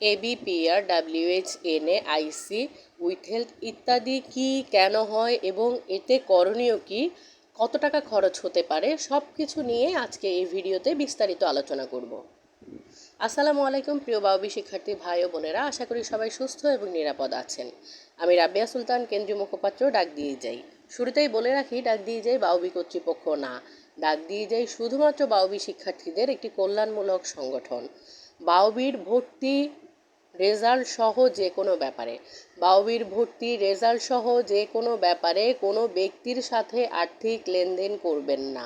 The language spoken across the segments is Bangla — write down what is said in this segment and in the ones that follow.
ABPR, WHNA, IC, with health ইত্যাদি কি, কেন হয় এবং এতে করণীয় কি, কত টাকা খরচ হতে পারে, সব কিছু নিয়ে আজকে এই ভিডিওতে বিস্তারিত আলোচনা করব। আসসালামু আলাইকুম প্রিয় বাউবি শিক্ষার্থী ভাই ও বোনেরা, আশা করি সবাই সুস্থ এবং নিরাপদ আছেন। আমি রাবেয়া সুলতান, কেন্দ্রীয় মুখপাত্র, ডাক দিয়ে যাই। শুরুতেই বলে রাখি, ডাক দিয়ে যাই বাউবি কর্তৃপক্ষ না, ডাক দিয়ে যাই শুধুমাত্র বাউবি শিক্ষার্থীদের একটি কল্যাণমূলক সংগঠন। বাউবির ভর্তি রেজাল্ট সহ যে কোনো ব্যাপারে, বাউবির ভর্তি রেজাল্ট সহ যে কোনো ব্যাপারে কোনো ব্যক্তির সাথে আর্থিক লেনদেন করবেন না।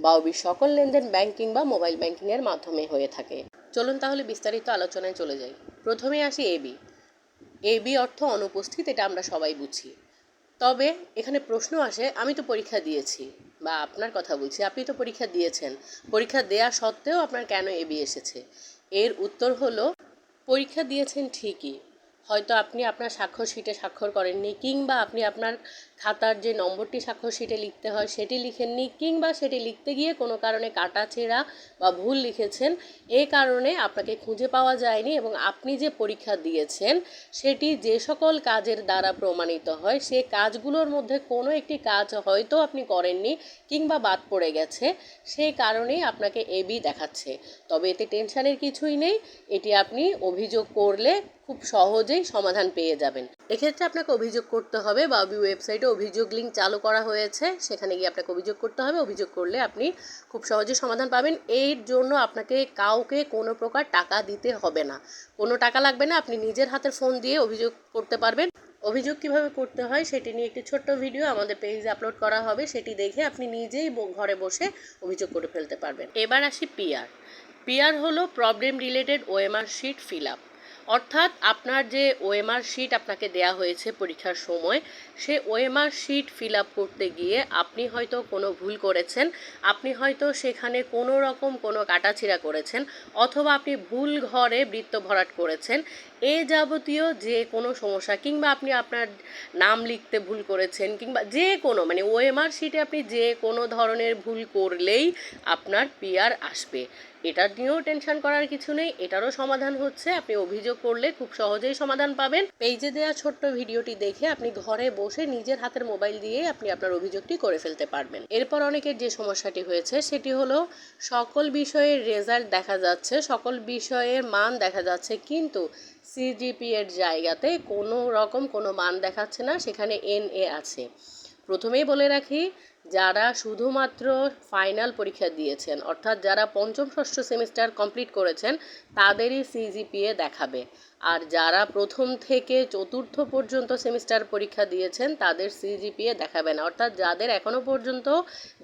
বাউবির সকল লেনদেন ব্যাংকিং বা মোবাইল ব্যাংকিংয়ের মাধ্যমে হয়ে থাকে। চলুন তাহলে বিস্তারিত আলোচনায় চলে যাই। প্রথমে আসি এবি। এবি অর্থ অনুপস্থিত, এটা আমরা সবাই বুঝি। তবে এখানে প্রশ্ন আসে, আমি তো পরীক্ষা দিয়েছি, বা আপনার কথা বলছি, আপনি তো পরীক্ষা দিয়েছেন, পরীক্ষা দেয়া সত্ত্বেও আপনার কেন এবি এসেছে? এর উত্তর হলো, পরীক্ষা দিয়েছেন ঠিকই, হয়তো আপনি আপনার স্বাক্ষর শিটে স্বাক্ষর করেননি, কিংবা আপনি আপনার খাতার যে নম্বরটি স্বাক্ষর শিটে লিখতে হয় সেটি লিখেননি, কিংবা সেটি লিখতে গিয়ে কোনো কারণে কাটাছেঁড়া বা ভুল লিখেছেন, এই কারণে আপনাকে খুঁজে পাওয়া যায়নি এবং আপনি যে পরীক্ষা দিয়েছেন সেটি যে সকল কাজের দ্বারা প্রমাণিত হয় সে কাজগুলোর মধ্যে কোনো একটি কাজ হয়তো আপনি করেননি কিংবা বাদ পড়ে গেছে, সেই কারণেই আপনাকে এবি দেখাচ্ছে। তবে এতে টেনশনের কিছুই নেই, এটি আপনি অভিযোগ করলে খুব সহজেই সমাধান পেয়ে যাবেন। এক্ষেত্রে আপনাকে অভিযোগ করতে হবে, বাউবি ওয়েবসাইটে অভিযোগ লিঙ্ক চালু করা হয়েছে, সেখানে গিয়ে আপনাকে অভিযোগ করতে হবে। অভিযোগ করলে আপনি খুব সহজেই সমাধান পাবেন। এর জন্য আপনাকে কাউকে কোনো প্রকার টাকা দিতে হবে না, কোনো টাকা লাগবে না, আপনি নিজের হাতের ফোন দিয়ে অভিযোগ করতে পারবেন। অভিযোগ কিভাবে করতে হয় সেটি নিয়ে একটি ছোট্ট ভিডিও আমাদের পেজে আপলোড করা হবে, সেটি দেখে আপনি নিজেই ঘরে বসে অভিযোগ করে ফেলতে পারবেন। এবার আসি পিআর। পিআর হলো problem related OMR sheet fill up. অর্থাৎ আপনার যে ওএমআর শিট আপনাকে দেয়া হয়েছে পরীক্ষার সময়, সে ওএমআর শিট ফিল আপ করতে গিয়ে আপনি হয়তো কোনো ভুল করেছেন, আপনি হয়তো সেখানে কোনো রকম কোনো কাটাছিড়া করেছেন, অথবা আপনি ভুল ঘরে বৃত্ত ভরাট করেছেন, এ যাবতীয় যে কোনো সমস্যা, কিংবা আপনি আপনার নাম লিখতে ভুল করেছেন, কিংবা যে কোনো ওএমআর শিটে আপনি যে কোনো ধরনের ভুল করলেই আপনার পিআর আসবে। এটার নিয়েও টেনশন করার কিছু নেই, এটারও সমাধান হচ্ছে। আপনি অভিযোগ করলে খুব সহজেই সমাধান পাবেন। পেজে দেওয়া ছোট্ট ভিডিওটি দেখে আপনি ঘরে বসে নিজের হাতের মোবাইল দিয়ে আপনি আপনার অভিযোগটি করে ফেলতে পারবেন। এরপর অনেকের যে সমস্যাটি হয়েছে সেটি হলো, সকল বিষয়ের রেজাল্ট দেখা যাচ্ছে, সকল বিষয়ের মান দেখা যাচ্ছে, কিন্তু সিজিপি এর জায়গাতে কোনো রকম কোনো মান দেখাচ্ছে না, সেখানে NA আছে। প্রথমেই বলে রাখি, যারা শুধুমাত্র ফাইনাল পরীক্ষা দিয়েছেন, অর্থাৎ যারা পঞ্চম ষষ্ঠ সেমিস্টার কমপ্লিট করেছেন, তাদেরই সিজিপিএ দেখাবে। আর যারা প্রথম থেকে চতুর্থ পর্যন্ত সেমিস্টার পরীক্ষা দিয়েছেন তাদের সিজিপিএ দেখাবে না। অর্থাৎ যাদের এখনও পর্যন্ত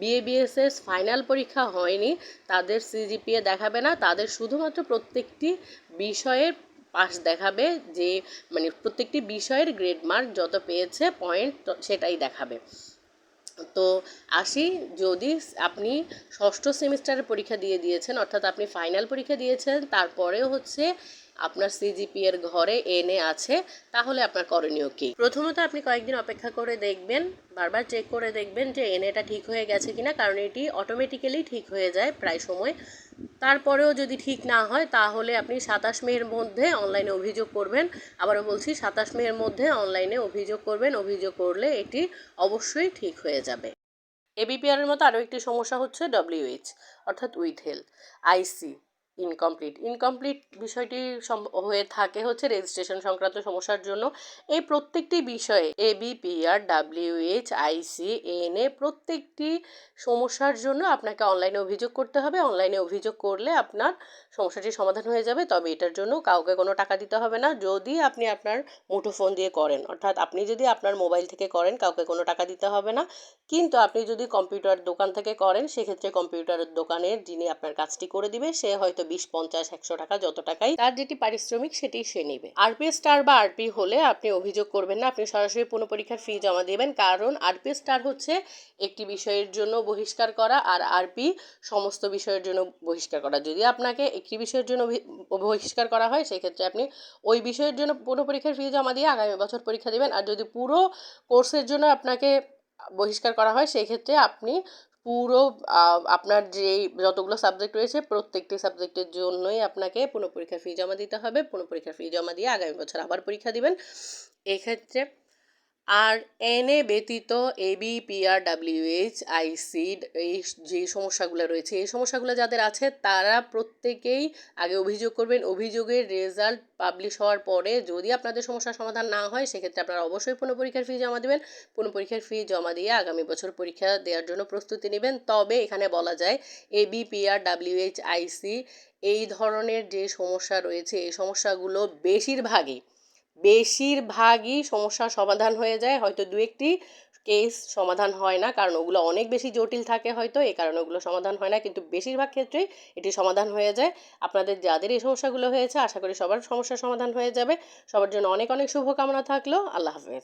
বিএবিএসএস ফাইনাল পরীক্ষা হয়নি তাদের সিজিপিএ দেখাবে না, তাদের শুধুমাত্র প্রত্যেকটি বিষয়ের পাস দেখাবে, যে প্রত্যেকটি বিষয়ের গ্রেড মার্ক যত পেয়েছে পয়েন্ট সেটাই দেখাবে। তো আসি, যদি আপনি ষষ্ঠ সেমিস্টারের পরীক্ষা দিয়েছেন, অর্থাৎ আপনি ফাইনাল পরীক্ষা দিয়েছেন, তারপরেও আপনার সিজিপিএর ঘরে NA আছে, তাহলে আপনার করণীয় কী? প্রথমত আপনি কয়েকদিন অপেক্ষা করে দেখবেন, বারবার চেক করে দেখবেন যে NAটা ঠিক হয়ে গেছে কিনা, কারণ এটি অটোমেটিক্যালি ঠিক হয়ে যায় প্রায় সময়। তারপরেও যদি ঠিক না হয় তাহলে আপনি 27 মের মধ্যে অনলাইনে অভিযোগ করবেন। আবারও বলছি, 27 মের মধ্যে অনলাইনে অভিযোগ করবেন। অভিযোগ করলে এটি অবশ্যই ঠিক হয়ে যাবে। এবিপিআরের মতো আরও একটি সমস্যা হচ্ছে WH, অর্থাৎ উইথ হেলথ। আইসি ইনকমপ্লিট বিষয়টি হয়ে থাকে রেজিস্ট্রেশন সংক্রান্ত সমস্যার জন্য। এই প্রত্যেকটি বিষয়ে ABPR, WH, আইসি, NA প্রত্যেকটি সমস্যার জন্য আপনাকে অনলাইনে অভিযোগ করতে হবে। অনলাইনে অভিযোগ করলে আপনার সমস্যাটির সমাধান হয়ে যাবে। তবে এটার জন্য কাউকে কোনো টাকা দিতে হবে না, যদি আপনি আপনার মুঠোফোন দিয়ে করেন। অর্থাৎ আপনি যদি আপনার মোবাইল থেকে করেন কাউকে কোনো টাকা দিতে হবে না। কিন্তু আপনি যদি কম্পিউটার দোকান থেকে করেন, সেক্ষেত্রে কম্পিউটারের দোকানের যিনি আপনার কাজটি করে দিবে সে হয়তো 20, 50, 100 টাকা, যত টাকাই তার যেটি পারিশ্রমিক সেটি সে নেবে। আরপি স্টার বা আরপি হলে আপনি অভিযোগ করবেন না, আপনি সরাসরি পুনঃপরীক্ষার ফি জমা দেবেন। কারণ আরপি স্টার হচ্ছে একটি বিষয়ের জন্য বহিষ্কার করা, আর আরপি সমস্ত বিষয়ের জন্য বহিষ্কার করা। যদি আপনাকে একটি বিষয়ের জন্য বহিষ্কার করা হয়, সেক্ষেত্রে আপনি ওই বিষয়ের জন্য পুনঃপরীক্ষার ফি জমা দিয়ে আগামী বছর পরীক্ষা দেবেন। আর যদি পুরো কোর্সের জন্য আপনাকে বহিষ্কার করা হয়, সেই ক্ষেত্রে আপনি পুরো আপনার যেই যতগুলো সাবজেক্ট রয়েছে প্রত্যেকটি সাবজেক্টের জন্যই আপনাকে পুনঃপরীক্ষার ফি জমা দিতে হবে। পুনঃপরীক্ষার ফি জমা দিয়ে আগামী বছর আবার পরীক্ষা দিবেন। এক্ষেত্রে আর এনএ ব্যতীত এবি, পিআর, ডাব্লিউএইচ, আইসি এই যে সমস্যাগুলো রয়েছে এই সমস্যাগুলো যাদের আছে তারা প্রত্যেকেই আগে অভিযোগ করবেন। অভিযোগের রেজাল্ট পাবলিশ হওয়ার পরে যদি আপনাদের সমস্যার সমাধান না হয় সেক্ষেত্রে আপনারা অবশ্যই পুনঃপরীক্ষার ফি জমা দেবেন। পুনঃপরীক্ষার ফি জমা দিয়ে আগামী বছর পরীক্ষা দেওয়ার জন্য প্রস্তুতি নেবেন। তবে এখানে বলা যায় এবি, পিআর, ডাব্লিউএইচ, আইসি এই ধরনের যে সমস্যা রয়েছে এই সমস্যাগুলো বেশিরভাগই সমস্যার সমাধান হয়ে যায়। হয়তো দু একটি কেস সমাধান হয় না, কারণ ওগুলো অনেক বেশি জটিল থাকে, হয়তো এই কারণে ওগুলো সমাধান হয় না, কিন্তু বেশিরভাগ ক্ষেত্রেই এটি সমাধান হয়ে যায়। আপনাদের যাদের এই সমস্যাগুলো হয়েছে আশা করি সবার সমস্যার সমাধান হয়ে যাবে। সবার জন্য অনেক অনেক শুভকামনা থাকলো। আল্লাহ হাফেজ।